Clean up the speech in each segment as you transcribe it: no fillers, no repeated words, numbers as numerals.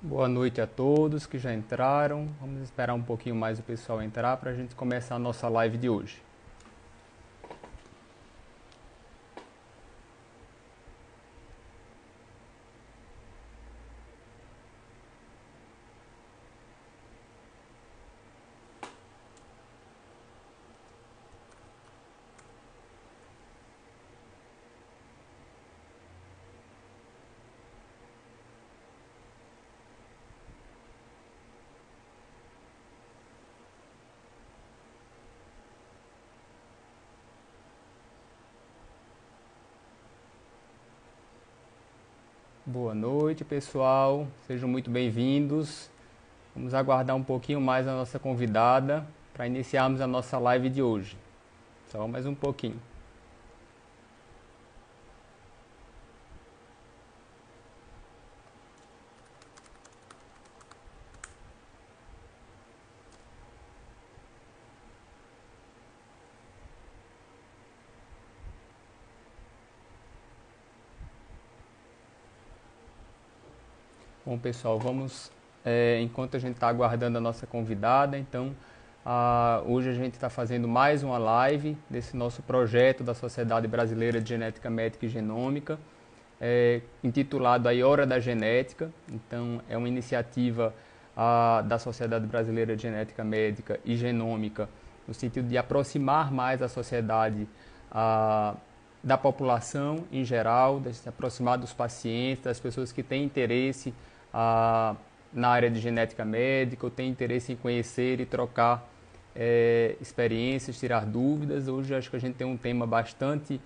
Boa noite a todos que já entraram. Vamos esperar um pouquinho mais o pessoal entrar para a gente começar a nossa live de hoje. Boa noite, pessoal. Sejam muito bem-vindos. Vamos aguardar um pouquinho mais a nossa convidada para iniciarmos a nossa live de hoje. Só mais um pouquinho. Bom, pessoal, enquanto a gente está aguardando a nossa convidada, então, hoje a gente está fazendo mais uma live desse nosso projeto da Sociedade Brasileira de Genética Médica e Genômica, intitulado aí Hora da Genética. Então, é uma iniciativa da Sociedade Brasileira de Genética Médica e Genômica, no sentido de aproximar mais a sociedade da população em geral, de se aproximar dos pacientes, das pessoas que têm interesse na área de genética médica, ou têm interesse em conhecer e trocar experiências, tirar dúvidas. Hoje acho que a gente tem um tema bastante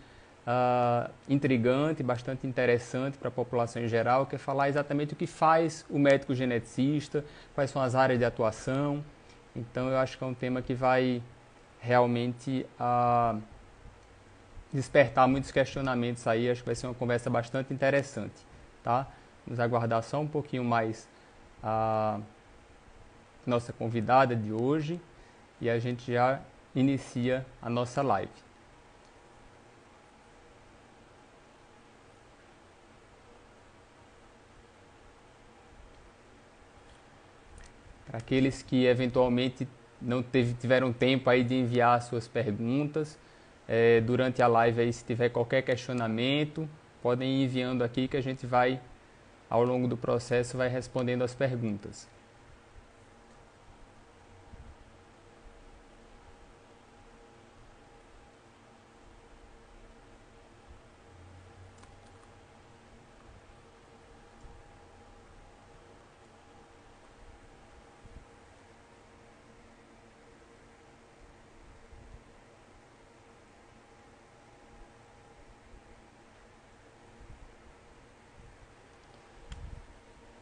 intrigante, bastante interessante para a população em geral, que é falar exatamente o que faz o médico geneticista, quais são as áreas de atuação. Então eu acho que é um tema que vai realmente despertar muitos questionamentos aí. Acho que vai ser uma conversa bastante interessante, tá? Vamos aguardar só um pouquinho mais a nossa convidada de hoje e a gente já inicia a nossa live. Para aqueles que eventualmente não tiveram tempo aí de enviar suas perguntas, durante a live aí, se tiver qualquer questionamento, podem ir enviando aqui que a gente vai, ao longo do processo, vai respondendo as perguntas.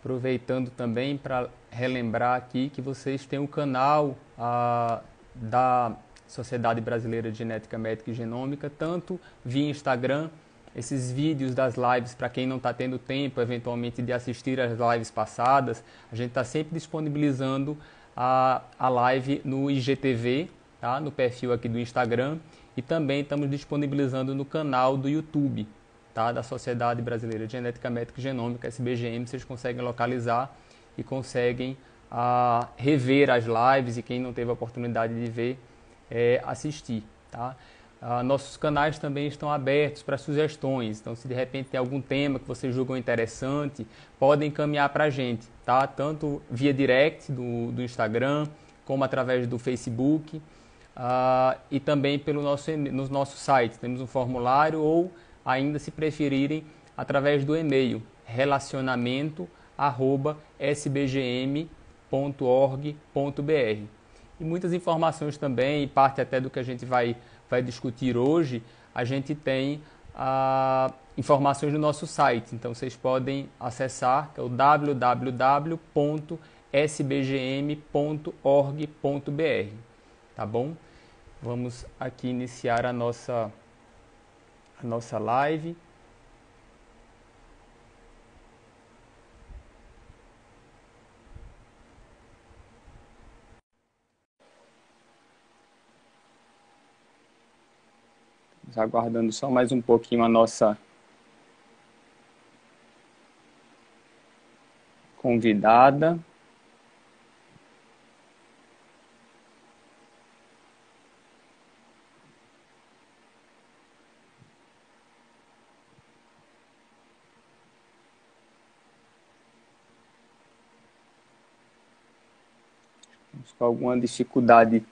Aproveitando também para relembrar aqui que vocês têm o canal da Sociedade Brasileira de Genética Médica e Genômica, tanto via Instagram, esses vídeos das lives, para quem não está tendo tempo eventualmente de assistir às lives passadas, a gente está sempre disponibilizando a live no IGTV, tá? No perfil aqui do Instagram, e também estamos disponibilizando no canal do YouTube, tá? Da Sociedade Brasileira de Genética Médica e Genômica, SBGM. Vocês conseguem localizar e conseguem rever as lives, e quem não teve a oportunidade de ver, assistir, tá? Nossos canais também estão abertos para sugestões, então se de repente tem algum tema que vocês julgam interessante, podem encaminhar para a gente, tá? Tanto via direct do Instagram, como através do Facebook, e também no nosso site. Temos um formulário, ou ainda, se preferirem, através do e-mail relacionamento@sbgm.org.br. E muitas informações também, parte até do que a gente vai discutir hoje, a gente tem informações no nosso site. Então vocês podem acessar, que é o www.sbgm.org.br, tá bom? Vamos aqui iniciar a nossa live. Estamos aguardando só mais um pouquinho a nossa convidada. Estamos com alguma dificuldade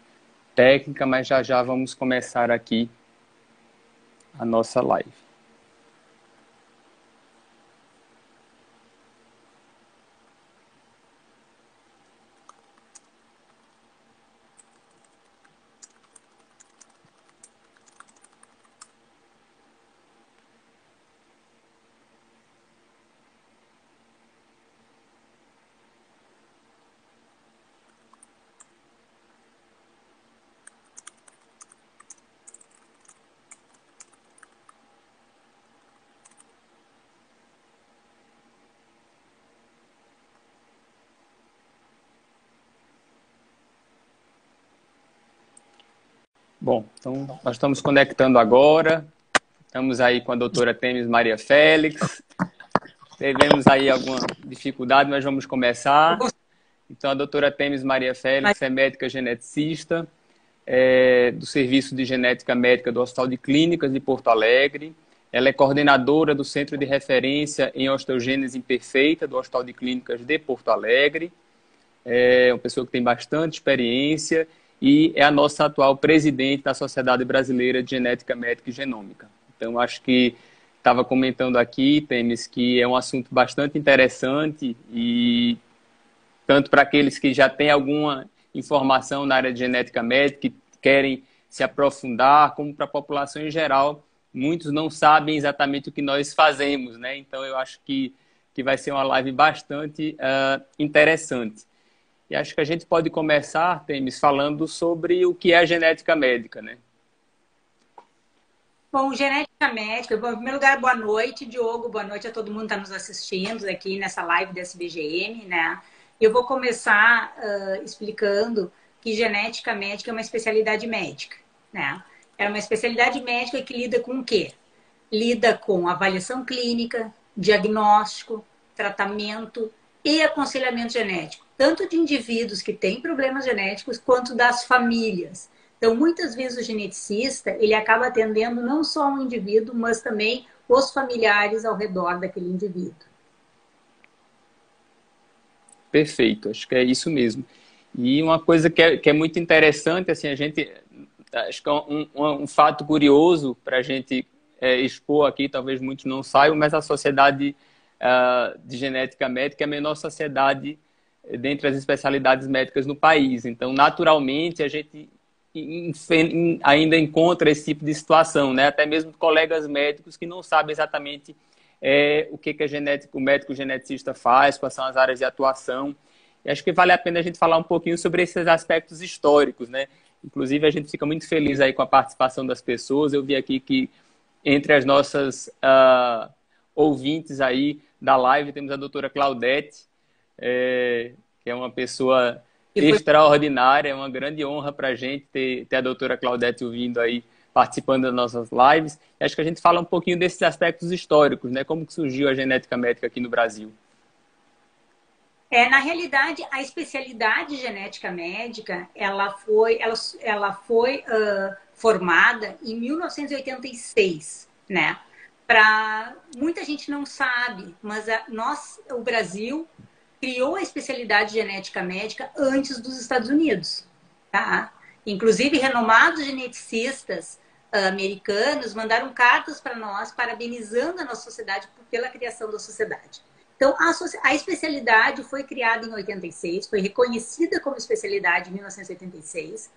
técnica, mas já já vamos começar aqui a nossa live. Bom, então nós estamos conectando agora. Estamos aí com a doutora Themis Maria Félix. Tivemos aí alguma dificuldade, mas vamos começar. Então, a doutora Themis Maria Félix é médica geneticista do Serviço de Genética Médica do Hospital de Clínicas de Porto Alegre. Ela é coordenadora do Centro de Referência em Osteogênese Imperfeita do Hospital de Clínicas de Porto Alegre. É uma pessoa que tem bastante experiência e é a nossa atual presidente da Sociedade Brasileira de Genética Médica e Genômica. Então, acho que estava comentando aqui, Themis, que é um assunto bastante interessante e tanto para aqueles que já têm alguma informação na área de genética médica, que querem se aprofundar, como para a população em geral, muitos não sabem exatamente o que nós fazemos, né? Então, eu acho que vai ser uma live bastante interessante. E acho que a gente pode começar, Themis, falando sobre o que é a genética médica, né? Bom, genética médica, bom, em primeiro lugar, boa noite, Diogo, boa noite a todo mundo que está nos assistindo aqui nessa live da SBGM, né? Eu vou começar explicando que genética médica é uma especialidade médica, né? É uma especialidade médica que lida com o quê? Lida com avaliação clínica, diagnóstico, tratamento e aconselhamento genético, tanto de indivíduos que têm problemas genéticos, quanto das famílias. Então, muitas vezes o geneticista, ele acaba atendendo não só um indivíduo, mas também os familiares ao redor daquele indivíduo. Perfeito, acho que é isso mesmo. E uma coisa que é muito interessante, assim, acho que é um fato curioso para a gente expor aqui, talvez muitos não saibam, mas a Sociedade de Genética Médica é a menor sociedade dentre as especialidades médicas no país. Então, naturalmente, a gente ainda encontra esse tipo de situação, né? Até mesmo colegas médicos que não sabem exatamente o que o médico geneticista faz, quais são as áreas de atuação. E acho que vale a pena a gente falar um pouquinho sobre esses aspectos históricos, né? Inclusive, a gente fica muito feliz aí com a participação das pessoas. Eu vi aqui que entre as nossas ouvintes aí da live temos a doutora Claudete, que é uma pessoa extraordinária, é uma grande honra para a gente ter a doutora Claudete ouvindo aí, participando das nossas lives. E acho que a gente fala um pouquinho desses aspectos históricos, né? Como que surgiu a genética médica aqui no Brasil. Na realidade, a especialidade genética médica, ela foi formada em 1986, né? Muita gente não sabe, mas o Brasil criou a especialidade genética médica antes dos Estados Unidos, tá? Inclusive, renomados geneticistas americanos mandaram cartas para nós, parabenizando a nossa sociedade pela criação da sociedade. Então, a especialidade foi criada em 86, foi reconhecida como especialidade em 1986.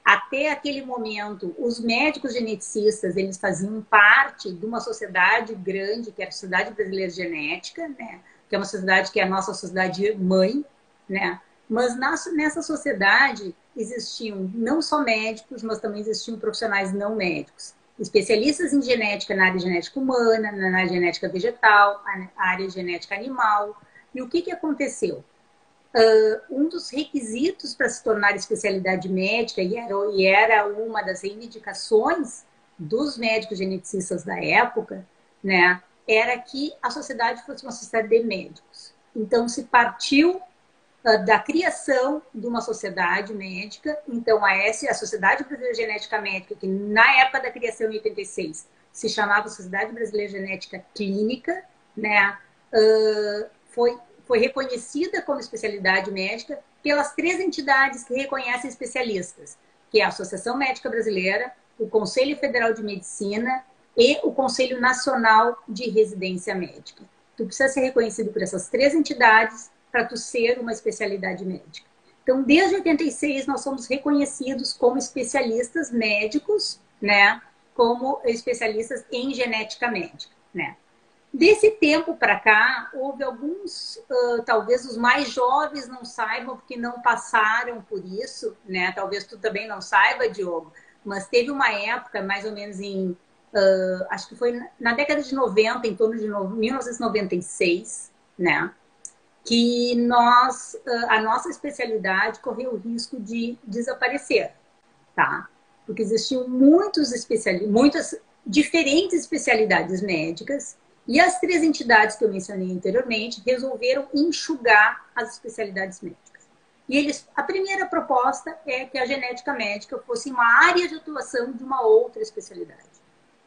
Até aquele momento, os médicos geneticistas, eles faziam parte de uma sociedade grande, que era a Sociedade Brasileira de Genética, né? Que é uma sociedade que é a nossa sociedade mãe, né? Mas nessa sociedade existiam não só médicos, mas também existiam profissionais não médicos. Especialistas em genética, na área de genética humana, na área de genética vegetal, na área de genética animal. E o que aconteceu? Um dos requisitos para se tornar especialidade médica, e era uma das reivindicações dos médicos geneticistas da época, né, era que a sociedade fosse uma sociedade de médicos. Então, se partiu da criação de uma sociedade médica. Então, a Sociedade Brasileira de Genética Médica, que na época da criação, em 86, se chamava Sociedade Brasileira de Genética Clínica, né? Foi reconhecida como especialidade médica pelas 3 entidades que reconhecem especialistas, que é a Associação Médica Brasileira, o Conselho Federal de Medicina e o Conselho Nacional de Residência Médica. Tu precisa ser reconhecido por essas 3 entidades para tu ser uma especialidade médica. Então, desde 86, nós somos reconhecidos como especialistas médicos, né? Como especialistas em genética médica, né? Desse tempo para cá, houve alguns, talvez os mais jovens não saibam, porque não passaram por isso, né? Talvez tu também não saiba, Diogo, mas teve uma época, mais ou menos acho que foi na década de 90, em torno de 1996, né? Que a nossa especialidade correu o risco de desaparecer, tá? Porque existiam muitas diferentes especialidades médicas e as 3 entidades que eu mencionei anteriormente resolveram enxugar as especialidades médicas. E a primeira proposta é que a genética médica fosse uma área de atuação de uma outra especialidade.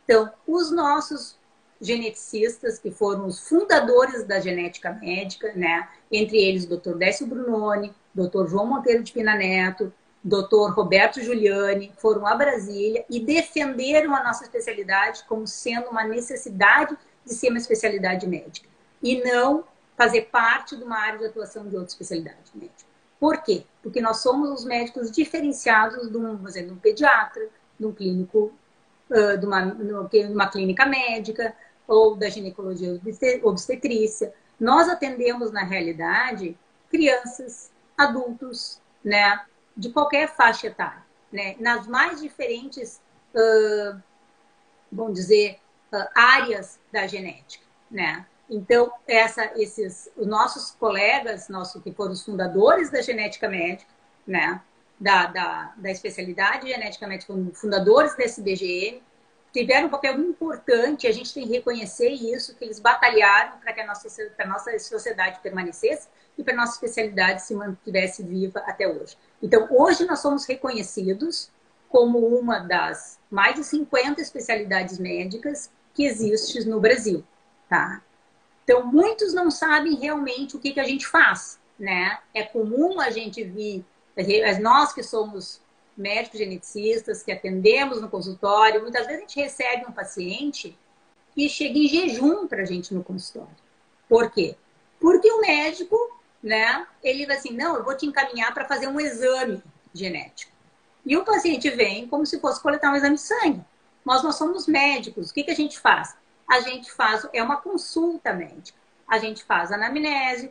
Então, os nossos geneticistas, que foram os fundadores da genética médica, né? Entre eles o Dr. Décio Brunoni, Dr. João Monteiro de Pina Neto, Dr. Roberto Giuliani, foram a Brasília e defenderam a nossa especialidade como sendo uma necessidade de ser uma especialidade médica e não fazer parte de uma área de atuação de outra especialidade médica. Por quê? Porque nós somos os médicos diferenciados de um pediatra, de um clínico, de uma clínica médica ou da ginecologia obstetrícia. Nós atendemos, na realidade, crianças, adultos, né, de qualquer faixa etária, né, nas mais diferentes, vamos dizer, áreas da genética, né? Então, os nossos colegas, que foram os fundadores da genética médica, né, da especialidade de genética médica, fundadores da SBGM, tiveram um papel muito importante, a gente tem que reconhecer isso, que eles batalharam para que a nossa sociedade permanecesse e para a nossa especialidade se mantivesse viva até hoje. Então, hoje nós somos reconhecidos como uma das mais de 50 especialidades médicas que existe no Brasil, tá? Então, muitos não sabem realmente o que a gente faz, né? É comum a gente nós que somos médicos geneticistas, que atendemos no consultório, muitas vezes a gente recebe um paciente que chega em jejum para a gente no consultório. Por quê? Porque o médico, né, ele vai assim, não, eu vou te encaminhar para fazer um exame genético. E o paciente vem como se fosse coletar um exame de sangue. Nós somos médicos, o que a gente faz? A gente faz, uma consulta médica. A gente faz anamnese,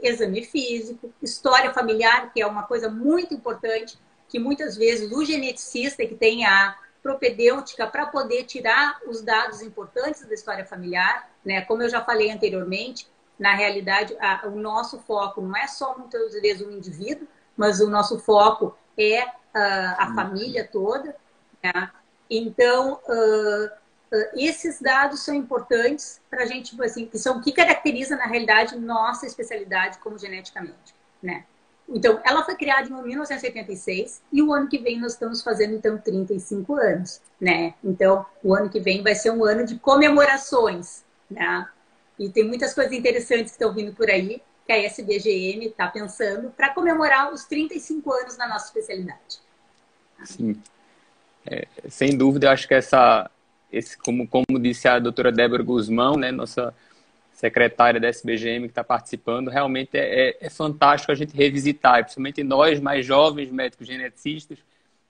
exame físico, história familiar, que é uma coisa muito importante, que muitas vezes o geneticista que tem a propedêutica para poder tirar os dados importantes da história familiar, né? Como eu já falei anteriormente, na realidade, o nosso foco não é só muitas vezes o indivíduo, mas o nosso foco é a família toda, né? Então, esses dados são importantes para a gente, assim, que são o que caracteriza, na realidade, nossa especialidade como genética médica, né? Então, ela foi criada em 1986 e o ano que vem nós estamos fazendo, então, 35 anos, né? Então, o ano que vem vai ser um ano de comemorações, né? E tem muitas coisas interessantes que estão vindo por aí, que a SBGM está pensando para comemorar os 35 anos da nossa especialidade. Sim. Sem dúvida, eu acho que como disse a doutora Débora Guzmão, né, nossa secretária da SBGM que está participando, realmente é fantástico a gente revisitar, principalmente nós, mais jovens médicos geneticistas,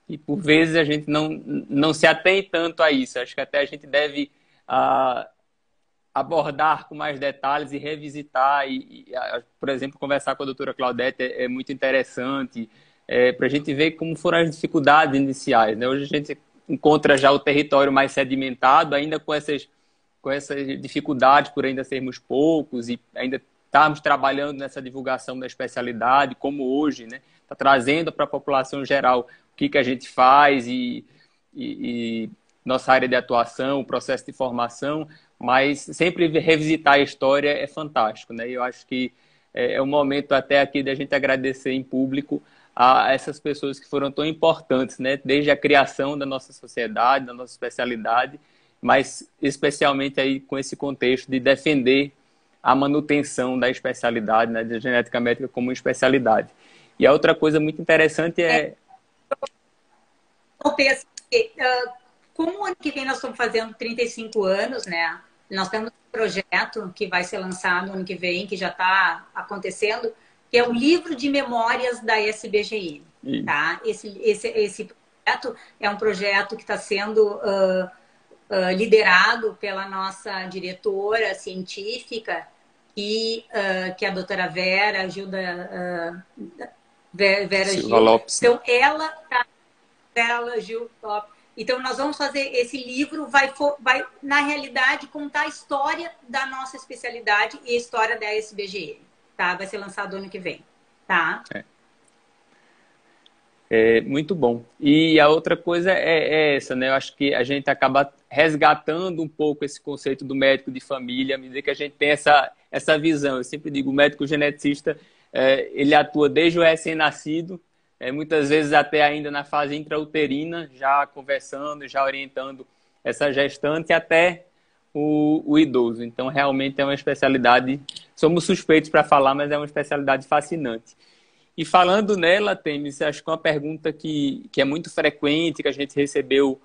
e por vezes a gente não se atém tanto a isso. Acho que até a gente deve abordar com mais detalhes e revisitar, por exemplo, conversar com a doutora Claudete é muito interessante, para a gente ver como foram as dificuldades iniciais, né? Hoje a gente encontra já o território mais sedimentado, ainda com essas dificuldades por ainda sermos poucos e ainda estarmos trabalhando nessa divulgação da especialidade, como hoje, né? Está trazendo para a população geral o que a gente faz e nossa área de atuação, o processo de formação, mas sempre revisitar a história é fantástico, né? Eu acho que é o momento até aqui da gente agradecer em público a essas pessoas que foram tão importantes, né? Desde a criação da nossa sociedade, da nossa especialidade, mas especialmente aí com esse contexto de defender a manutenção da especialidade, né, da genética médica como especialidade. E a outra coisa muito interessante Eu penso como o ano que vem nós estamos fazendo 35 anos, né? Nós temos um projeto que vai ser lançado ano que vem, que já está acontecendo, que é o livro de memórias da SBGM. Tá? Esse projeto é um projeto que está sendo liderado pela nossa diretora científica, que é a doutora Vera Gilda Vera Silva Gil. Lopes. Então, ela está... Vera Gil Lopes. Então, nós vamos fazer esse livro, vai, na realidade, contar a história da nossa especialidade e a história da SBGM. Tá? Vai ser lançado ano que vem. Tá? Muito bom. E a outra coisa é essa, né? Eu acho que a gente acaba resgatando um pouco esse conceito do médico de família, à medida que a gente tem essa visão. Eu sempre digo, o médico geneticista, ele atua desde o recém-nascido, muitas vezes até ainda na fase intrauterina, já conversando, já orientando essa gestante até o idoso. Então, realmente é uma especialidade, somos suspeitos para falar, mas é uma especialidade fascinante. E falando nela, Temis, acho que uma pergunta que é muito frequente, que a gente recebeu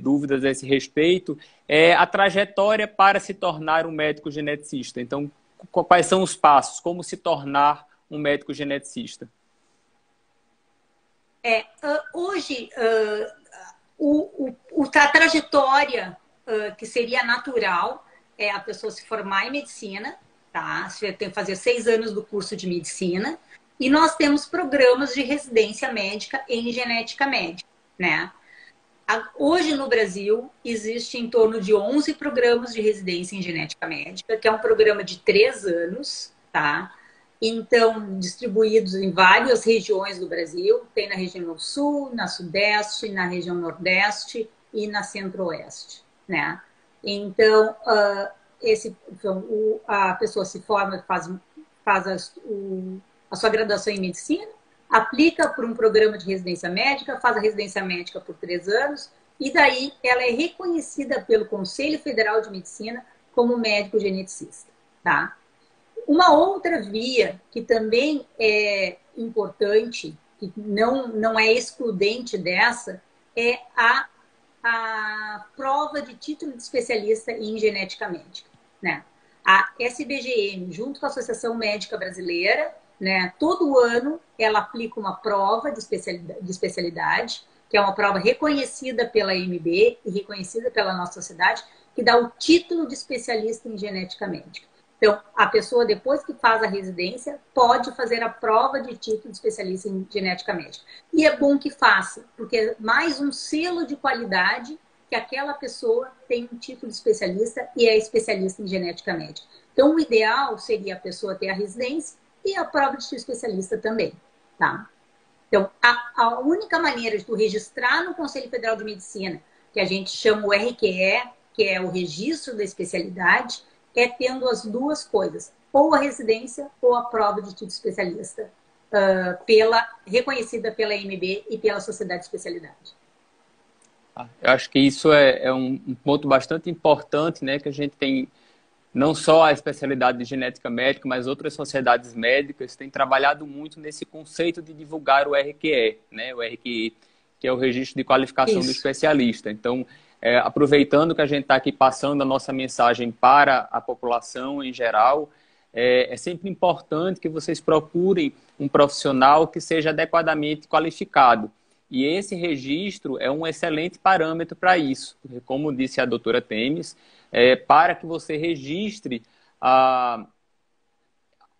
dúvidas a esse respeito, é a trajetória para se tornar um médico geneticista. Então, quais são os passos? Como se tornar um médico geneticista? Hoje, a trajetória que seria natural é a pessoa se formar em medicina, tá? Você tem que fazer 6 anos do curso de medicina. E nós temos programas de residência médica em genética médica, né? Hoje no Brasil existe em torno de 11 programas de residência em genética médica, que é um programa de 3 anos, tá? Então, distribuídos em várias regiões do Brasil, tem na região sul, na sudeste, na região nordeste e na centro-oeste, né? Então, a pessoa se forma, faz a sua graduação em medicina, aplica por um programa de residência médica, faz a residência médica por 3 anos, e daí ela é reconhecida pelo Conselho Federal de Medicina como médico geneticista, tá? Uma outra via que também é importante, que não é excludente dessa, é a prova de título de especialista em genética médica, né? A SBGM, junto com a Associação Médica Brasileira, né, todo ano ela aplica uma prova de especialidade, que é uma prova reconhecida pela AMB e reconhecida pela nossa sociedade, que dá o título de especialista em genética médica. Então, a pessoa, depois que faz a residência, pode fazer a prova de título de especialista em genética médica. E é bom que faça, porque é mais um selo de qualidade que aquela pessoa tem um título de especialista e é especialista em genética médica. Então, o ideal seria a pessoa ter a residência e a prova de especialista também, tá? Então, a única maneira de tu registrar no Conselho Federal de Medicina, que a gente chama o RQE, que é o registro da especialidade, é tendo as duas coisas, ou a residência ou a prova de título de especialista, reconhecida pela AMB e pela Sociedade de Especialidade. Eu acho que isso é um ponto bastante importante, né, que a gente tem não só a especialidade de genética médica, mas outras sociedades médicas têm trabalhado muito nesse conceito de divulgar o RQE, né? O RQE, que é o Registro de Qualificação do Especialista. Então, aproveitando que a gente está aqui passando a nossa mensagem para a população em geral, é sempre importante que vocês procurem um profissional que seja adequadamente qualificado. E esse registro é um excelente parâmetro para isso, porque, como disse a doutora Temis, para que você registre a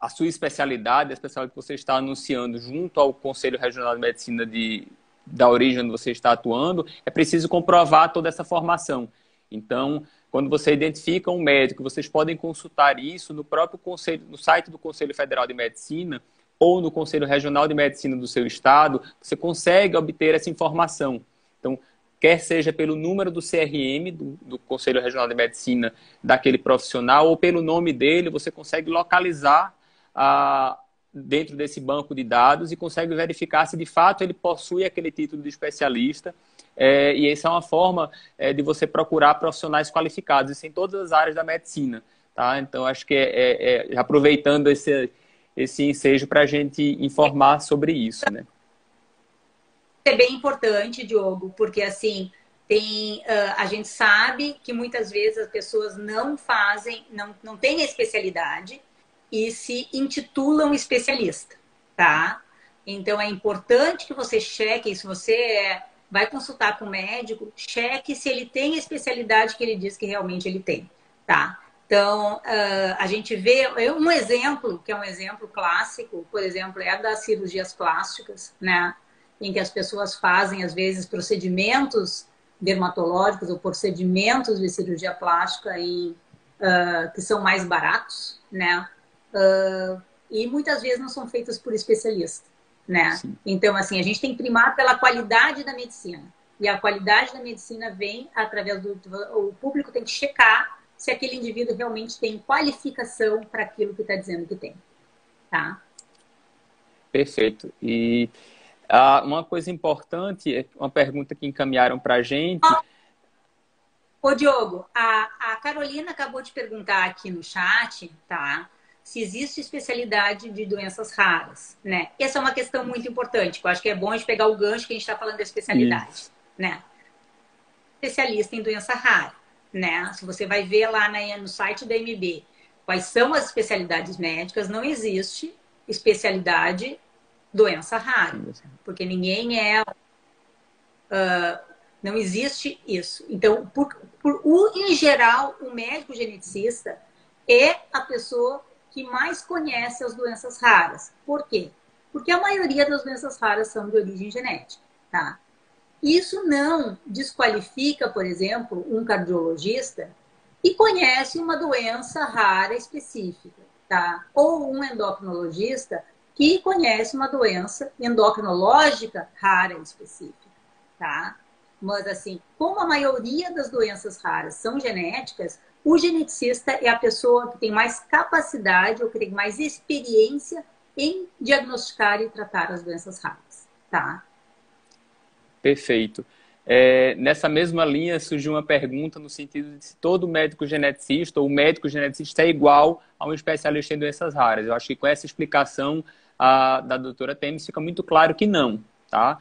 sua especialidade, a especialidade que você está anunciando junto ao Conselho Regional de Medicina da origem onde você está atuando, é preciso comprovar toda essa formação. Então, quando você identifica um médico, vocês podem consultar isso no próprio conselho, no site do Conselho Federal de Medicina ou no Conselho Regional de Medicina do seu estado, você consegue obter essa informação. Então, quer seja pelo número do CRM, do Conselho Regional de Medicina daquele profissional, ou pelo nome dele, você consegue localizar dentro desse banco de dados e consegue verificar se de fato ele possui aquele título de especialista. E essa é uma forma de você procurar profissionais qualificados, isso em todas as áreas da medicina. Tá? Então, acho que aproveitando esse ensejo para a gente informar sobre isso, né? É bem importante, Diogo, porque assim a gente sabe que muitas vezes as pessoas não têm a especialidade e se intitulam especialista, tá? Então é importante que você cheque, se você vai consultar com o médico, cheque se ele tem a especialidade que ele diz que realmente ele tem, tá? Então, a gente vê um exemplo, que é um exemplo clássico, por exemplo, é a das cirurgias plásticas, né? Em que as pessoas fazem, às vezes, procedimentos dermatológicos ou procedimentos de cirurgia plástica que são mais baratos, né? E muitas vezes não são feitos por especialistas, né? Sim. Então, assim, a gente tem que primar pela qualidade da medicina. E a qualidade da medicina vem através o público tem que checar se aquele indivíduo realmente tem qualificação para aquilo que está dizendo que tem, tá? Perfeito. E uma coisa importante, uma pergunta que encaminharam para a gente... Ô, Diogo, a Carolina acabou de perguntar aqui no chat, tá? Se existe especialidade de doenças raras, né? Essa é uma questão muito importante, que eu acho que é bom a gente pegar o gancho que a gente está falando da especialidade, isso, né? Especialista em doença rara, né? Se você vai ver lá no site da MB quais são as especialidades médicas, não existe especialidade doença rara, porque ninguém não existe isso. Então, em geral, o médico geneticista é a pessoa que mais conhece as doenças raras. Por quê? Porque a maioria das doenças raras são de origem genética, tá? Isso não desqualifica, por exemplo, um cardiologista que conhece uma doença rara específica, tá? Ou um endocrinologista que conhece uma doença endocrinológica rara específica, tá? Mas, assim, como a maioria das doenças raras são genéticas, o geneticista é a pessoa que tem mais capacidade ou que tem mais experiência em diagnosticar e tratar as doenças raras, tá? Perfeito. Nessa mesma linha surgiu uma pergunta no sentido de se todo médico geneticista ou médico geneticista é igual a um especialista em doenças raras. Eu acho que com essa explicação da doutora Temis fica muito claro que não, tá?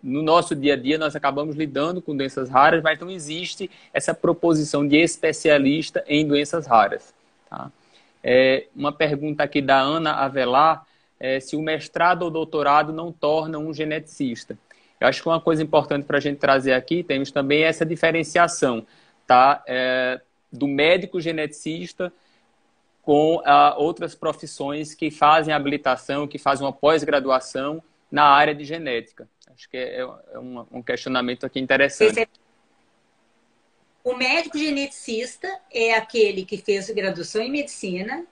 No nosso dia a dia nós acabamos lidando com doenças raras, mas não existe essa proposição de especialista em doenças raras, tá? Uma pergunta aqui da Ana Avelar, se o mestrado ou doutorado não torna um geneticista. Eu acho que uma coisa importante para a gente trazer aqui, temos também essa diferenciação, tá? Do médico geneticista com outras profissões que fazem habilitação, que fazem uma pós-graduação na área de genética. Acho que é um questionamento aqui interessante. O médico geneticista é aquele que fez graduação em medicina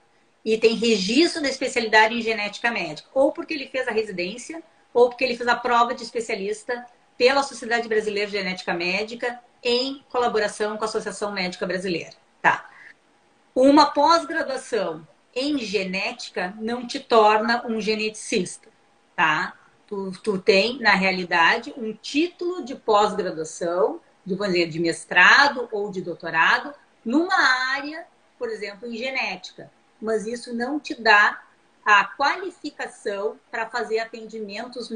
e tem registro da especialidade em genética médica, ou porque ele fez a residência, ou porque ele fez a prova de especialista pela Sociedade Brasileira de Genética Médica em colaboração com a Associação Médica Brasileira. Tá. Uma pós-graduação em genética não te torna um geneticista, tá? Tu tem, na realidade, um título de pós-graduação, vamos dizer, de mestrado ou de doutorado, numa área, por exemplo, em genética. Mas isso não te dá a qualificação para fazer atendimentos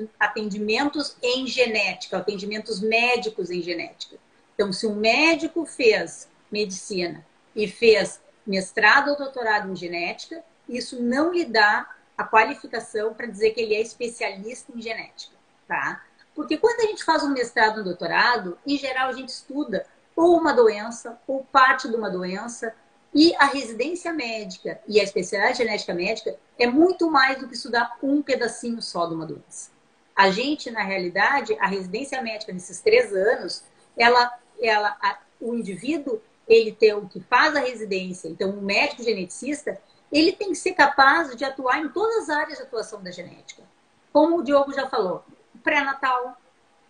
em genética, atendimentos médicos em genética. Então, se um médico fez medicina e fez mestrado ou doutorado em genética, isso não lhe dá a qualificação para dizer que ele é especialista em genética, tá? Porque quando a gente faz um mestrado ou um doutorado, em geral a gente estuda ou uma doença, ou parte de uma doença, e a residência médica e a especialidade genética médica é muito mais do que estudar um pedacinho só de uma doença. A gente, na realidade, a residência médica nesses 3 anos, o indivíduo, ele tem o que faz a residência, então o médico geneticista, ele tem que ser capaz de atuar em todas as áreas de atuação da genética. Como o Diogo já falou, pré-natal,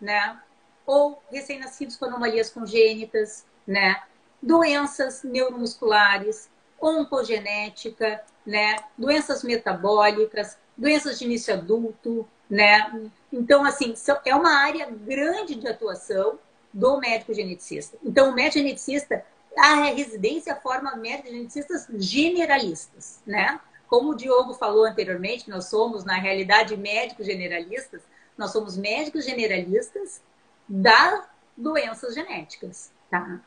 né? Ou recém-nascidos com anomalias congênitas, né? Doenças neuromusculares, oncogenética, né? Doenças metabólicas, doenças de início adulto, né? Então, assim, é uma área grande de atuação do médico geneticista. Então, o médico geneticista, a residência forma médicos geneticistas generalistas, né? Como o Diogo falou anteriormente, nós somos, na realidade, médicos generalistas, nós somos médicos generalistas das doenças genéticas, tá?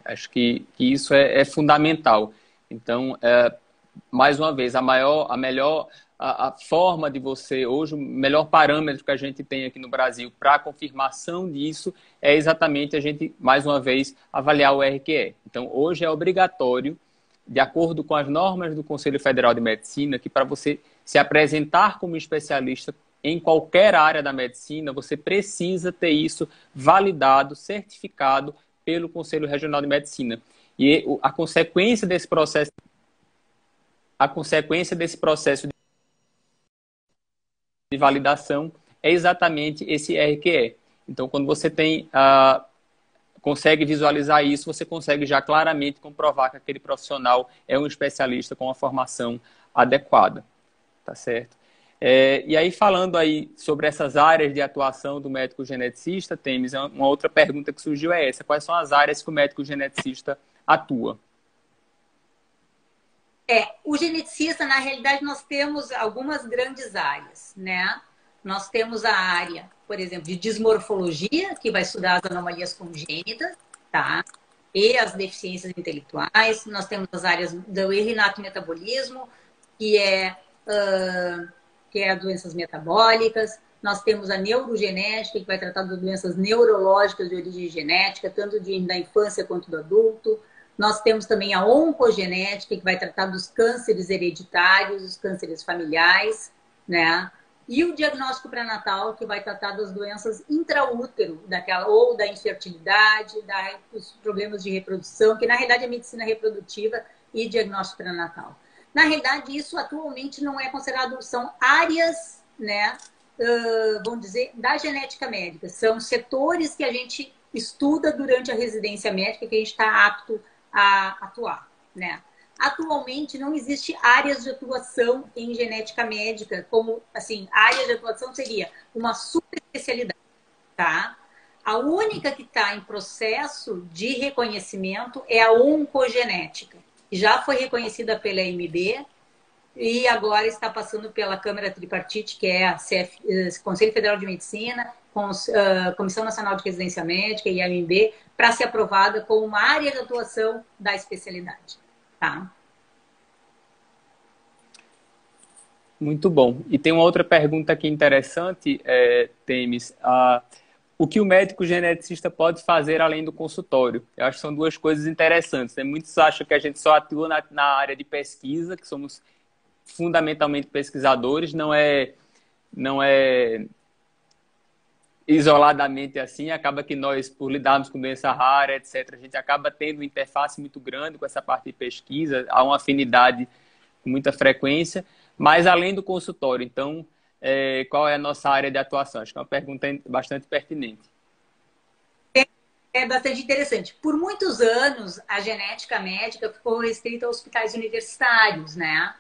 Acho que isso é fundamental. Então, mais uma vez, a forma de você, hoje, o melhor parâmetro que a gente tem aqui no Brasil para a confirmação disso é exatamente a gente, mais uma vez, avaliar o RQE. Então, hoje é obrigatório, de acordo com as normas do Conselho Federal de Medicina, que para você se apresentar como especialista em qualquer área da medicina, você precisa ter isso validado, certificado pelo Conselho Regional de Medicina. E a consequência desse processo de validação é exatamente esse RQE. Então, quando você consegue visualizar isso, você consegue já claramente comprovar que aquele profissional é um especialista com a formação adequada, tá certo? E aí, falando aí sobre essas áreas de atuação do médico geneticista, Temis, uma outra pergunta que surgiu é essa: quais são as áreas que o médico geneticista atua? O geneticista, na realidade, nós temos algumas grandes áreas, né? Nós temos a área, por exemplo, de dismorfologia, que vai estudar as anomalias congênitas, tá? E as deficiências intelectuais. Nós temos as áreas do erro inato metabolismo, que é doenças metabólicas. Nós temos a neurogenética, que vai tratar das doenças neurológicas de origem genética, tanto da infância quanto do adulto. Nós temos também a oncogenética, que vai tratar dos cânceres hereditários, dos cânceres familiares, né? E o diagnóstico pré-natal, que vai tratar das doenças intraútero, ou da infertilidade, dos problemas de reprodução, que na realidade é medicina reprodutiva e diagnóstico pré-natal. Na realidade, isso atualmente não é considerado, são áreas, né, vamos dizer, da genética médica. São setores que a gente estuda durante a residência médica, que a gente está apto a atuar, né? Atualmente não existe áreas de atuação em genética médica, como, assim, área de atuação seria uma subespecialidade, tá? A única que está em processo de reconhecimento é a oncogenética. Já foi reconhecida pela AMB e agora está passando pela Câmara Tripartite, que é a Conselho Federal de Medicina, Comissão Nacional de Residência Médica e a AMB, para ser aprovada como uma área de atuação da especialidade. Tá? Muito bom. E tem uma outra pergunta aqui interessante, Temis. O que o médico geneticista pode fazer além do consultório? Eu acho que são duas coisas interessantes, né? Muitos acham que a gente só atua na área de pesquisa, que somos fundamentalmente pesquisadores, não é isoladamente assim, acaba que nós, por lidarmos com doença rara, etc., a gente acaba tendo uma interface muito grande com essa parte de pesquisa, há uma afinidade com muita frequência, mas além do consultório, então, qual é a nossa área de atuação? Acho que é uma pergunta bastante pertinente. É bastante interessante. Por muitos anos, a genética médica ficou restrita a hospitais universitários, né?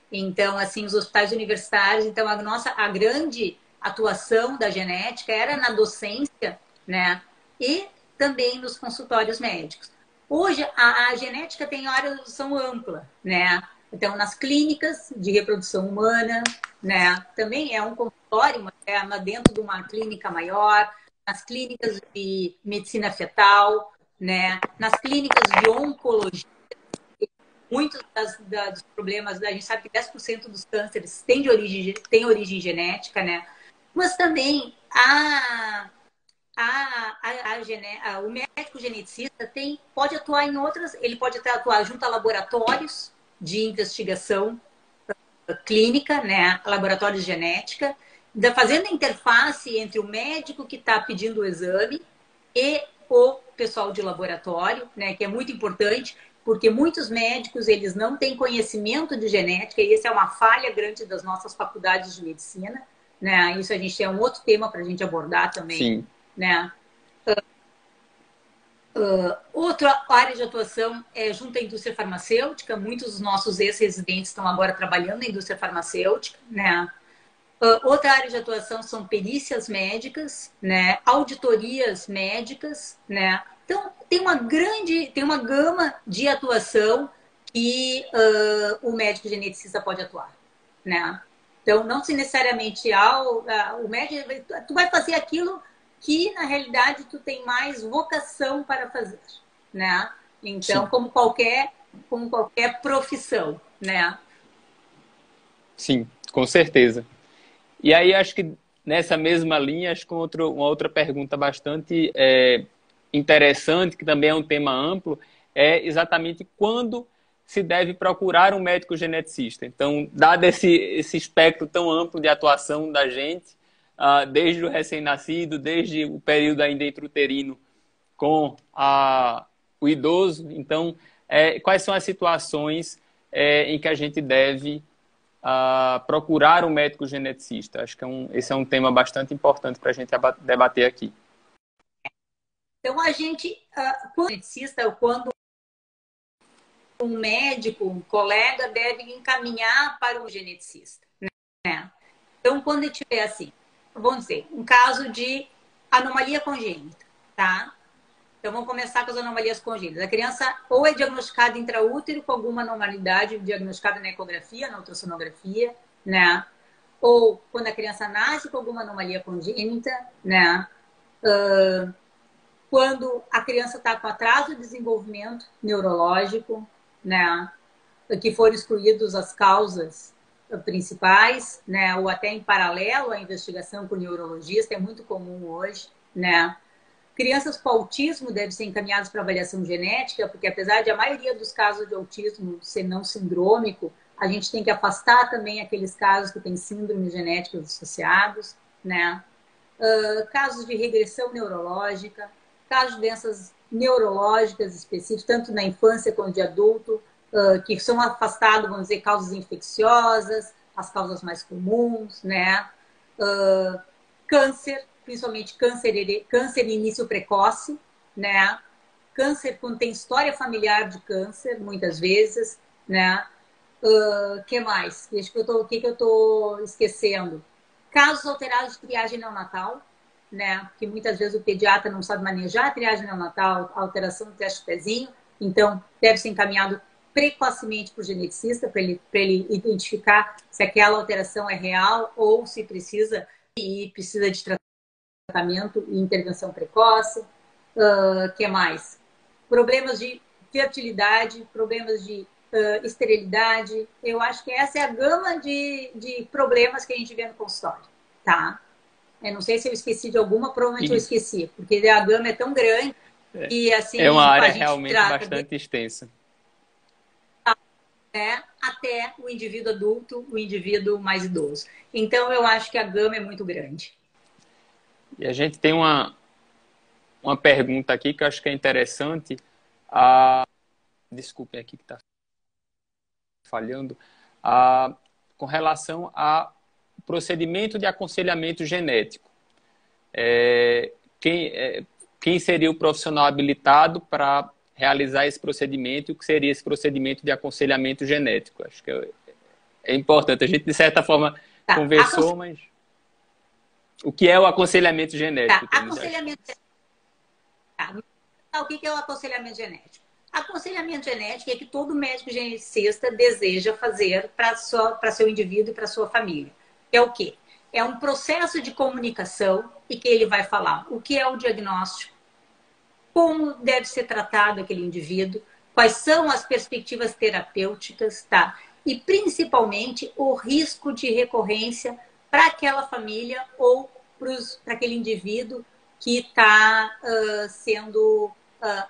Então, assim, os hospitais universitários, então a grande atuação da genética era na docência, né? E também nos consultórios médicos. Hoje, a genética tem área de ação ampla, né? Então, nas clínicas de reprodução humana, né? Também é um consultório, mas é dentro de uma clínica maior, nas clínicas de medicina fetal, né? Nas clínicas de oncologia. Muitos dos problemas, a gente sabe que 10% dos cânceres tem origem genética, né? Mas também o médico geneticista pode atuar em outras, ele pode atuar junto a laboratórios de investigação clínica, né? Laboratórios de genética, fazendo a interface entre o médico que está pedindo o exame e o pessoal de laboratório, né? Que é muito importante, porque muitos médicos eles não têm conhecimento de genética e essa é uma falha grande das nossas faculdades de medicina, né? Isso a gente tem um outro tema para a gente abordar também, Sim. né? Outra área de atuação é junto à indústria farmacêutica. Muitos dos nossos ex-residentes estão agora trabalhando na indústria farmacêutica, né? Outra área de atuação são perícias médicas, né? Auditorias médicas, né? Então, tem uma gama de atuação que o médico geneticista pode atuar, né? Então, não se necessariamente o médico, tu vai fazer aquilo que, na realidade, tu tem mais vocação para fazer, né? Então, Sim. como qualquer profissão, né? Sim, com certeza. E aí, acho que nessa mesma linha, acho que uma outra pergunta bastante interessante, que também é um tema amplo, é exatamente quando se deve procurar um médico geneticista. Então, dado esse espectro tão amplo de atuação da gente, desde o recém-nascido, desde o período ainda intrauterino com o idoso, então, quais são as situações em que a gente deve procurar um médico geneticista? Acho que esse é um tema bastante importante para a gente debater aqui. Então, quando geneticista, quando um médico, um colega deve encaminhar para um geneticista, né? Então, quando tiver assim, vamos dizer, um caso de anomalia congênita, tá? Então, vamos começar com as anomalias congênitas. A criança ou é diagnosticada intraútero com alguma anormalidade, diagnosticada na ecografia, na ultrassonografia, né? Ou quando a criança nasce com alguma anomalia congênita, né? Quando a criança está com atraso de desenvolvimento neurológico, né? Que foram excluídos as causas principais, né? Ou até em paralelo à investigação com o neurologista, é muito comum hoje, né? Crianças com autismo devem ser encaminhadas para avaliação genética, porque apesar de a maioria dos casos de autismo ser não sindrômico, a gente tem que afastar também aqueles casos que têm síndromes genéticas associados, né? Casos de regressão neurológica, casos de doenças neurológicas específicas, tanto na infância quanto de adulto, que são afastados, vamos dizer, causas infecciosas, as causas mais comuns, né? Câncer, principalmente câncer em início precoce, né? Câncer quando tem história familiar de câncer, muitas vezes, né? Que mais? O que eu estou esquecendo? Casos alterados de triagem neonatal, né? Que muitas vezes o pediatra não sabe manejar a triagem neonatal, a alteração do teste de pezinho, então deve ser encaminhado precocemente para o geneticista, para ele identificar se aquela alteração é real ou se precisa de tratamento e intervenção precoce. Que mais? Problemas de fertilidade, problemas de esterilidade. Eu acho que essa é a gama de problemas que a gente vê no consultório, tá? Eu não sei se eu esqueci de alguma, provavelmente eu esqueci, porque a gama é tão grande e assim é uma área a gente realmente trata bastante extensa. Até o indivíduo adulto, o indivíduo mais idoso. Então eu acho que a gama é muito grande. E a gente tem uma pergunta aqui que eu acho que é interessante. Desculpem aqui que está falhando. Com relação ao procedimento de aconselhamento genético. Quem seria o profissional habilitado para realizar esse procedimento e o que seria esse procedimento de aconselhamento genético? Acho que é importante. A gente, de certa forma, conversou, mas o que é o aconselhamento genético? Aconselhamento o que é o aconselhamento genético? Aconselhamento genético é que todo médico geneticista deseja fazer para seu indivíduo e para sua família. É o quê? É um processo de comunicação e que ele vai falar o que é o diagnóstico, como deve ser tratado aquele indivíduo, quais são as perspectivas terapêuticas, tá? E principalmente o risco de recorrência para aquela família ou para aquele indivíduo que está sendo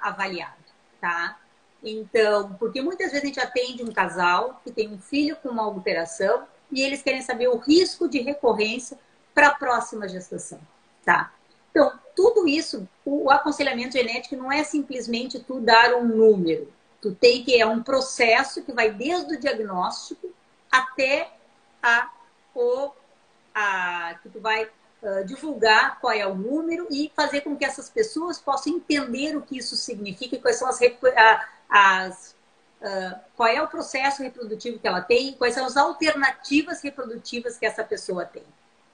avaliado, tá? Então, porque muitas vezes a gente atende um casal que tem um filho com uma alteração e eles querem saber o risco de recorrência para a próxima gestação, tá? Então, tudo isso, o aconselhamento genético não é simplesmente tu dar um número. É um processo que vai desde o diagnóstico até que tu vai divulgar qual é o número e fazer com que essas pessoas possam entender o que isso significa e quais são qual é o processo reprodutivo que ela tem, quais são as alternativas reprodutivas que essa pessoa tem,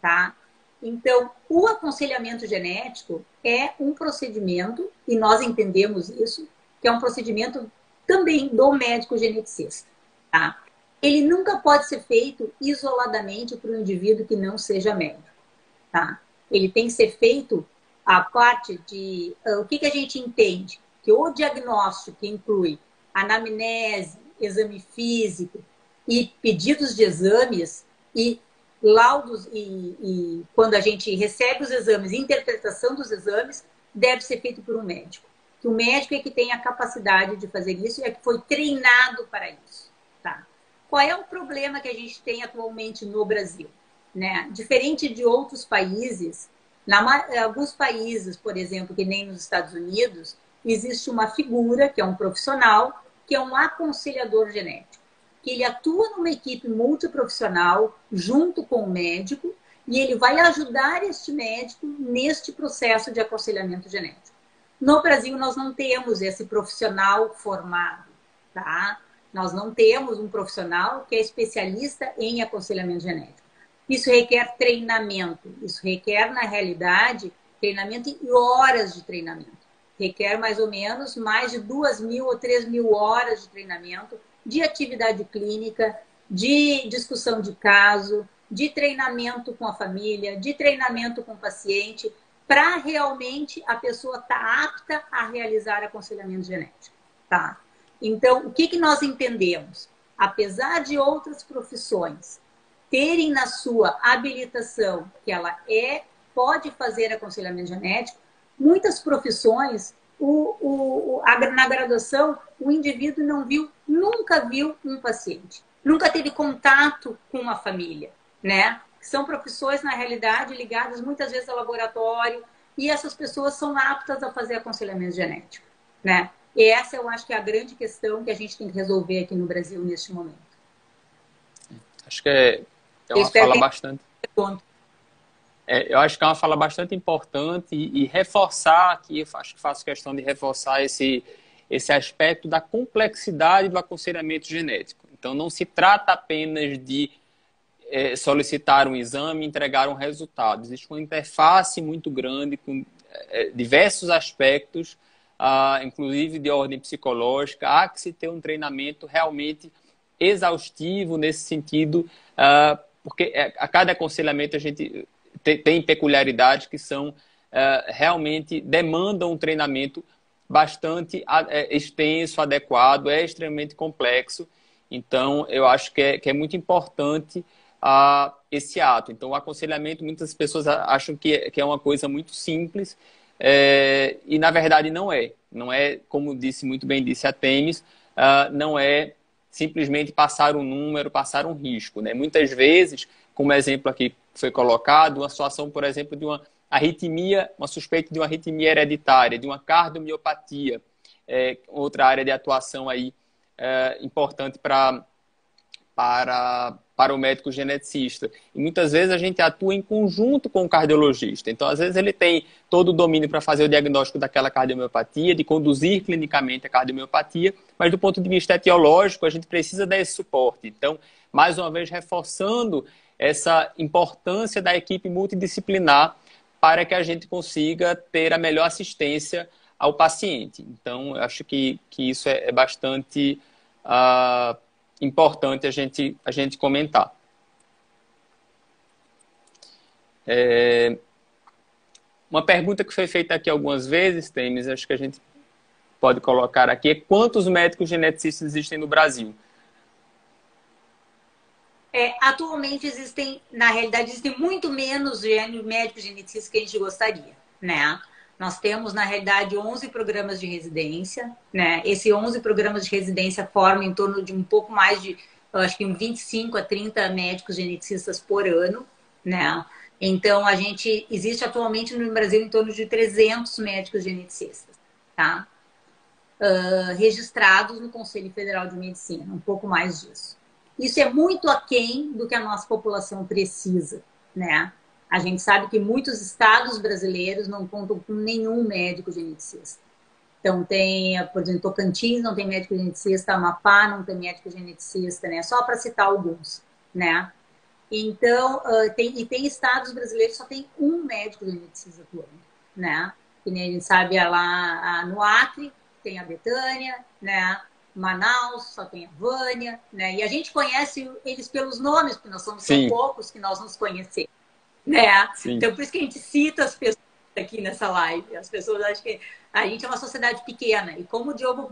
tá? Então, o aconselhamento genético é um procedimento, e nós entendemos isso, que é um procedimento também do médico geneticista, tá? Ele nunca pode ser feito isoladamente por um indivíduo que não seja médico, tá? Ele tem que ser feito a parte de... o que a gente entende? Que o diagnóstico, que inclui anamnese, exame físico e pedidos de exames e laudos e quando a gente recebe os exames, interpretação dos exames, deve ser feito por um médico. Que o médico é que tem a capacidade de fazer isso e é que foi treinado para isso, tá? Qual é o problema que a gente tem atualmente no Brasil? Né? Diferente de outros países, em alguns países, por exemplo, que nem nos Estados Unidos, existe uma figura, que é um profissional, que é um aconselhador genético, que ele atua numa equipe multiprofissional junto com o médico e ele vai ajudar este médico neste processo de aconselhamento genético. No Brasil, nós não temos esse profissional formado, tá? Nós não temos um profissional que é especialista em aconselhamento genético. Isso requer treinamento, isso requer, na realidade, treinamento e horas de treinamento. Requer mais ou menos mais de 2.000 ou 3.000 horas de treinamento, de atividade clínica, de discussão de caso, de treinamento com a família, de treinamento com o paciente, para realmente a pessoa estar apta a realizar aconselhamento genético, tá? Então, o que nós entendemos? Apesar de outras profissões terem na sua habilitação que ela pode fazer aconselhamento genético, muitas profissões, na graduação, o indivíduo nunca viu um paciente, nunca teve contato com a família, né? São profissões, na realidade, ligadas muitas vezes ao laboratório, e essas pessoas são aptas a fazer aconselhamento genético, né? E essa eu acho que é a grande questão que a gente tem que resolver aqui no Brasil neste momento. Acho que é uma fala bastante... eu acho que é uma fala bastante importante e reforçar aqui, acho que faço questão de reforçar esse aspecto da complexidade do aconselhamento genético. Então, não se trata apenas de solicitar um exame e entregar um resultado. Existe uma interface muito grande com diversos aspectos, inclusive de ordem psicológica. Há que se ter um treinamento realmente exaustivo nesse sentido, porque a cada aconselhamento a gente tem peculiaridades que são realmente demandam um treinamento bastante extenso, adequado, é extremamente complexo. Então, eu acho que é muito importante esse ato. Então, o aconselhamento, muitas pessoas acham que é uma coisa muito simples e, na verdade, não é. Não é, como muito bem disse a Themis, não é simplesmente passar um número, passar um risco, né? Muitas vezes, como exemplo aqui foi colocado, uma situação, por exemplo, de uma arritmia, uma suspeita de uma arritmia hereditária, de uma cardiomiopatia, outra área de atuação aí importante para o médico geneticista. E muitas vezes a gente atua em conjunto com o cardiologista. Então, às vezes, ele tem todo o domínio para fazer o diagnóstico daquela cardiomiopatia, de conduzir clinicamente a cardiomiopatia, mas do ponto de vista etiológico, a gente precisa desse suporte. Então, mais uma vez, reforçando essa importância da equipe multidisciplinar para que a gente consiga ter a melhor assistência ao paciente. Então, eu acho que isso é bastante importante a gente comentar. Uma pergunta que foi feita aqui algumas vezes, Themis, acho que a gente pode colocar aqui, é quantos médicos geneticistas existem no Brasil? Atualmente na realidade, existem muito menos médicos geneticistas que a gente gostaria, né? Nós temos, na realidade, 11 programas de residência, né? Esses 11 programas de residência formam em torno de um pouco mais de, acho que 25 a 30 médicos geneticistas por ano, né? Então, existe atualmente no Brasil em torno de 300 médicos geneticistas, tá? Registrados no Conselho Federal de Medicina, um pouco mais disso. Isso é muito aquém do que a nossa população precisa, né? A gente sabe que muitos estados brasileiros não contam com nenhum médico geneticista. Então, tem, por exemplo, Tocantins não tem médico geneticista, Amapá não tem médico geneticista, né? Só para citar alguns, né? Então, tem estados brasileiros que só tem um médico geneticista atuando, né? Que nem a gente sabe, lá no Acre tem a Betânia, né? Manaus só tem a Vânia, né? E a gente conhece eles pelos nomes, porque nós somos tão poucos que nós nos conhecemos, né? Sim. Então, por isso que a gente cita as pessoas aqui nessa live. As pessoas acham que a gente é uma sociedade pequena. E como o Diogo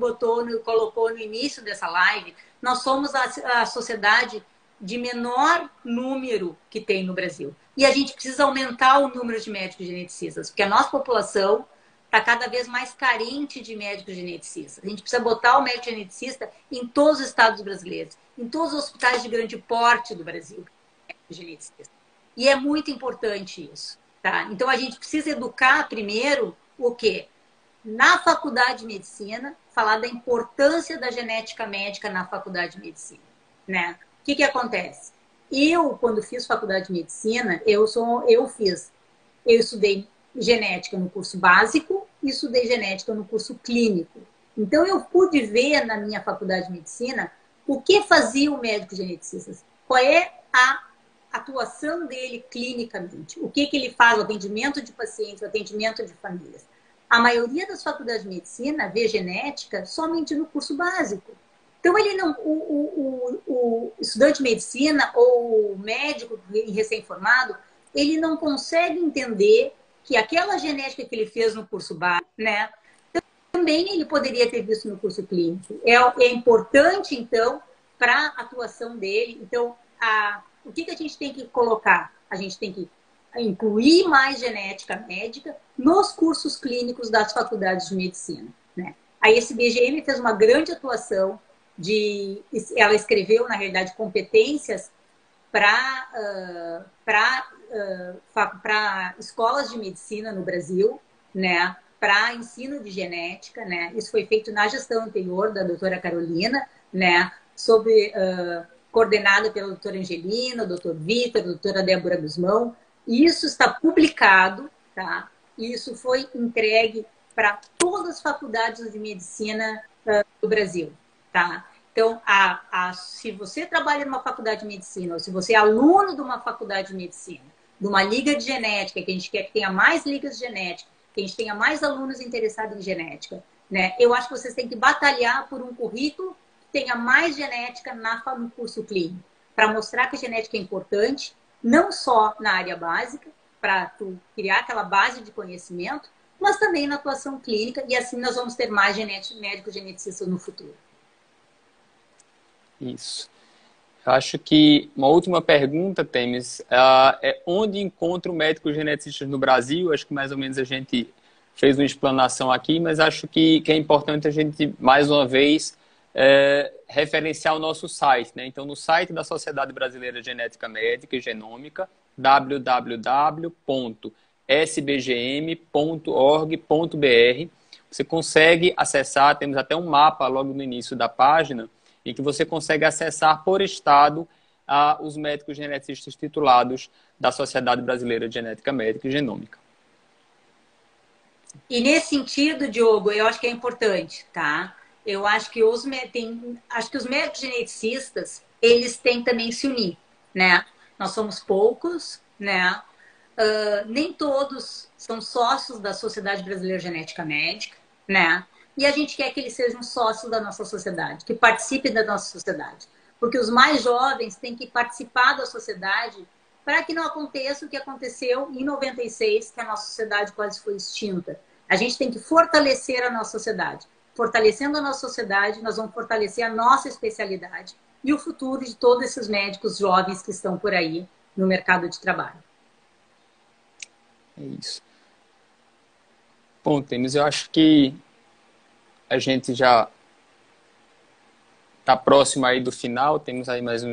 colocou no início dessa live, nós somos a sociedade de menor número que tem no Brasil. E a gente precisa aumentar o número de médicos geneticistas, porque a nossa população está cada vez mais carente de médicos geneticistas. A gente precisa botar o médico geneticista em todos os estados brasileiros, em todos os hospitais de grande porte do Brasil. Geneticista. E é muito importante isso. Tá? Então, a gente precisa educar primeiro o quê? Na faculdade de medicina, falar da importância da genética médica na faculdade de medicina. Né? O que acontece? Eu, quando fiz faculdade de medicina, eu estudei genética no curso básico e estudei genética no curso clínico. Então, eu pude ver na minha faculdade de medicina o que fazia o médico geneticista, qual é a atuação dele clinicamente, o que ele faz, o atendimento de pacientes, o atendimento de famílias. A maioria das faculdades de medicina vê genética somente no curso básico. Então, ele não, o estudante de medicina ou o médico recém-formado, ele não consegue entender que aquela genética que ele fez no curso básico, né, também ele poderia ter visto no curso clínico. É importante, então, para a atuação dele. Então, o que a gente tem que colocar? A gente tem que incluir mais genética médica nos cursos clínicos das faculdades de medicina. Né? A SBGM fez uma grande atuação ela escreveu, na realidade, competências para escolas de medicina no Brasil, né? Para ensino de genética. Né? Isso foi feito na gestão anterior da doutora Carolina, né? Coordenada pela doutora Angelina, o doutor Vitor, a doutora Débora Guzmão. Isso está publicado, tá? Isso foi entregue para todas as faculdades de medicina do Brasil, tá? Então, se você trabalha numa faculdade de medicina, ou se você é aluno de uma faculdade de medicina, de uma liga de genética, que a gente quer que tenha mais ligas de genética, que a gente tenha mais alunos interessados em genética, né? Eu acho que vocês têm que batalhar por um currículo tenha mais genética no curso clínico, para mostrar que a genética é importante, não só na área básica, para tu criar aquela base de conhecimento, mas também na atuação clínica, e assim nós vamos ter mais médicos geneticistas no futuro. Isso. Eu acho que uma última pergunta, Temis, é onde encontra o médico geneticista no Brasil? Acho que mais ou menos a gente fez uma explanação aqui, mas acho que é importante a gente, mais uma vez, referenciar o nosso site, né? Então, no site da Sociedade Brasileira de Genética Médica e Genômica, www.sbgm.org.br, você consegue acessar, temos até um mapa logo no início da página, em que você consegue acessar por estado os médicos geneticistas titulados da Sociedade Brasileira de Genética Médica e Genômica. E nesse sentido, Diogo, eu acho que é importante, tá? Eu acho que os médicos geneticistas, eles têm também que se unir, né? Nós somos poucos, né? Nem todos são sócios da Sociedade Brasileira de Genética Médica, né? E a gente quer que eles sejam sócios da nossa sociedade, que participem da nossa sociedade. Porque os mais jovens têm que participar da sociedade para que não aconteça o que aconteceu em 96, que a nossa sociedade quase foi extinta. A gente tem que fortalecer a nossa sociedade. Fortalecendo a nossa sociedade, nós vamos fortalecer a nossa especialidade e o futuro de todos esses médicos jovens que estão por aí no mercado de trabalho. É isso. Bom, Temis, eu acho que a gente já está próximo aí do final, temos aí mais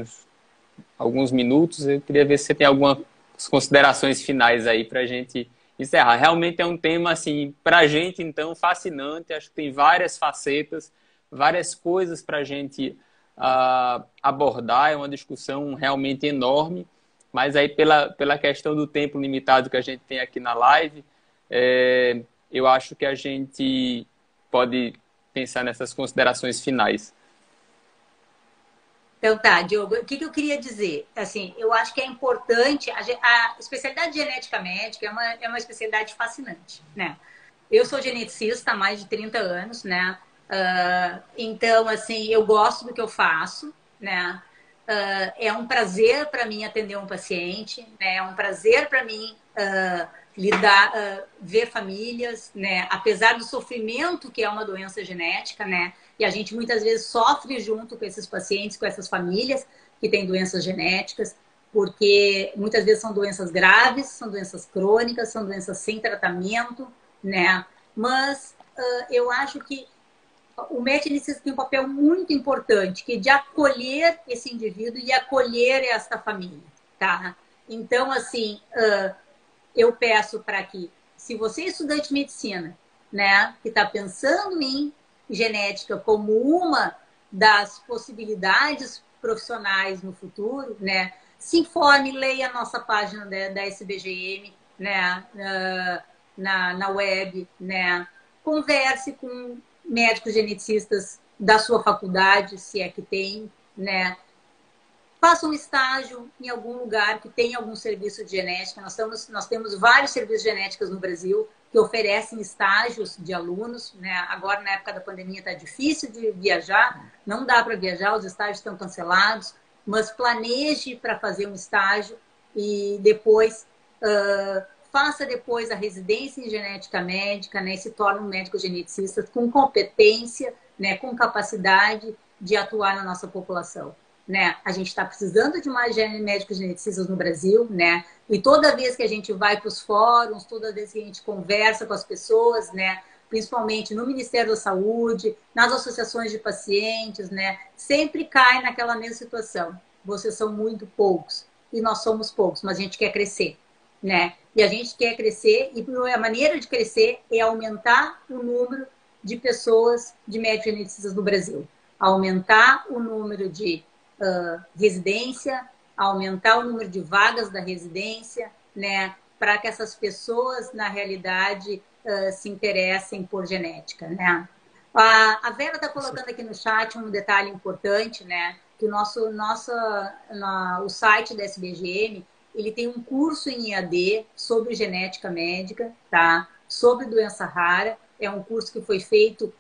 alguns minutos. Eu queria ver se você tem algumas considerações finais aí para a gente encerrar. Realmente é um tema, assim, para a gente, então, fascinante. Acho que tem várias facetas, várias coisas para a gente abordar. É uma discussão realmente enorme. Mas aí, pela questão do tempo limitado que a gente tem aqui na live, eu acho que a gente pode pensar nessas considerações finais. Então tá, Diogo, o que eu queria dizer? Assim, eu acho que é importante, a especialidade de genética médica é uma especialidade fascinante, né? Eu sou geneticista há mais de 30 anos, né? Então, assim, eu gosto do que eu faço, né? É um prazer para mim atender um paciente, né? É um prazer para mim lidar, ver famílias, né? Apesar do sofrimento que é uma doença genética, né? E a gente muitas vezes sofre junto com esses pacientes, com essas famílias que têm doenças genéticas, porque muitas vezes são doenças graves, são doenças crônicas, são doenças sem tratamento, né? Mas eu acho que o médico geneticista tem um papel muito importante, que é de acolher esse indivíduo e acolher esta família, tá? Então, assim, eu peço para que, se você é estudante de medicina, né, que está pensando em genética como uma das possibilidades profissionais no futuro, né, se informe, leia a nossa página da SBGM, né, na web, né, converse com médicos geneticistas da sua faculdade, se é que tem, né, faça um estágio em algum lugar que tenha algum serviço de genética. Nós temos vários serviços genéticos no Brasil que oferecem estágios de alunos, né? Agora, na época da pandemia, está difícil de viajar, não dá para viajar, os estágios estão cancelados, mas planeje para fazer um estágio e depois faça depois a residência em genética médica, né? E se torne um médico geneticista com competência, né? Com capacidade de atuar na nossa população. Né? A gente está precisando de mais médicos geneticistas no Brasil, né? E toda vez que a gente vai para os fóruns, toda vez que a gente conversa com as pessoas, né? Principalmente no Ministério da Saúde, nas associações de pacientes, né? Sempre cai naquela mesma situação. Vocês são muito poucos e nós somos poucos, mas a gente quer crescer, né? E a gente quer crescer e a maneira de crescer é aumentar o número de pessoas de médicos geneticistas no Brasil, aumentar o número de residência, aumentar o número de vagas da residência, né, para que essas pessoas, na realidade, se interessem por genética, né. A Vera está colocando aqui no chat um detalhe importante, né, que o site da SBGM, ele tem um curso em EAD sobre genética médica, tá, sobre doença rara. É um curso que foi feito,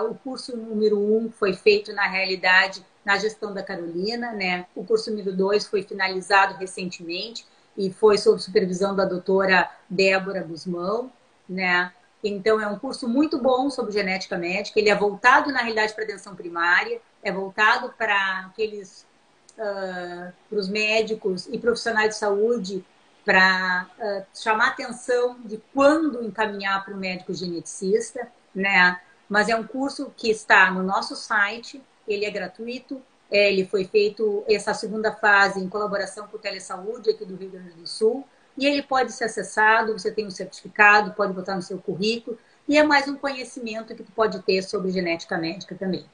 o curso número 1 foi feito, na realidade, na gestão da Carolina, né? O curso número 2 foi finalizado recentemente e foi sob supervisão da doutora Débora Guzmão, né? Então, é um curso muito bom sobre genética médica. Ele é voltado, na realidade, para a atenção primária, é voltado para aqueles, para os médicos e profissionais de saúde, para chamar atenção de quando encaminhar para o médico geneticista, né? Mas é um curso que está no nosso site, ele é gratuito, ele foi feito, essa segunda fase, em colaboração com o Telesaúde, aqui do Rio Grande do Sul, e ele pode ser acessado, você tem um certificado, pode botar no seu currículo, e é mais um conhecimento que tu pode ter sobre genética médica também.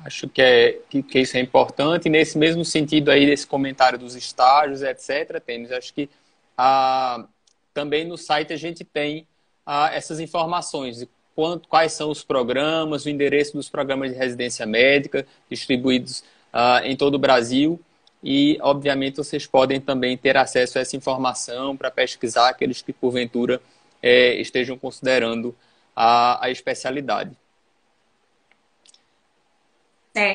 Acho que isso é importante, e nesse mesmo sentido aí, desse comentário dos estágios, etc., Tênis, acho que também no site a gente tem essas informações de quais são os programas, o endereço dos programas de residência médica distribuídos em todo o Brasil. E, obviamente, vocês podem também ter acesso a essa informação para pesquisar aqueles que, porventura, estejam considerando a especialidade.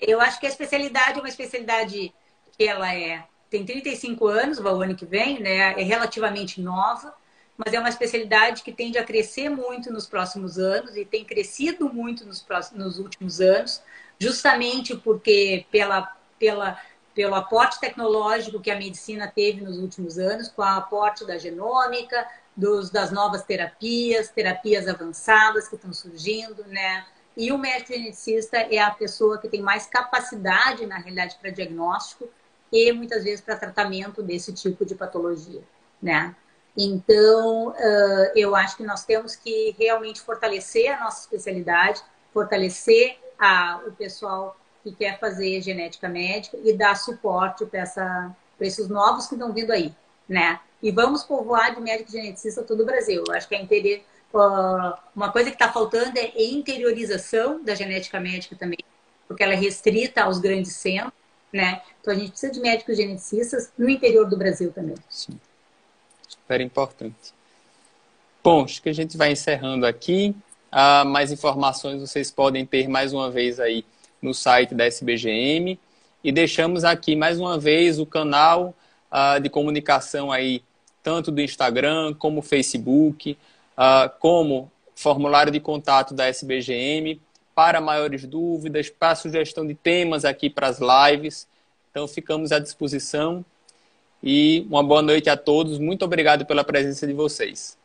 Eu acho que a especialidade é uma especialidade que ela tem 35 anos, vai o ano que vem, né? É relativamente nova, mas é uma especialidade que tende a crescer muito nos próximos anos e tem crescido muito nos últimos anos, justamente porque pelo aporte tecnológico que a medicina teve nos últimos anos, com o aporte da genômica, das novas terapias avançadas que estão surgindo, né? E o médico geneticista é a pessoa que tem mais capacidade, na realidade, para diagnóstico e muitas vezes para tratamento desse tipo de patologia, né? Então, eu acho que nós temos que realmente fortalecer a nossa especialidade, fortalecer o pessoal que quer fazer genética médica e dar suporte para esses novos que estão vindo aí, né? E vamos povoar de médico geneticista todo o Brasil. Eu acho que uma coisa que está faltando é interiorização da genética médica também, porque ela é restrita aos grandes centros, né? Então a gente precisa de médicos geneticistas no interior do Brasil também. Sim. Super importante. Bom, acho que a gente vai encerrando aqui. Mais informações vocês podem ter mais uma vez aí no site da SBGM. E deixamos aqui mais uma vez o canal de comunicação aí, tanto do Instagram como Facebook, como formulário de contato da SBGM, para maiores dúvidas, para sugestão de temas aqui para as lives. Então ficamos à disposição. E uma boa noite a todos. Muito obrigado pela presença de vocês.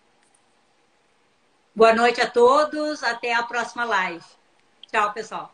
Boa noite a todos. Até a próxima live. Tchau, pessoal.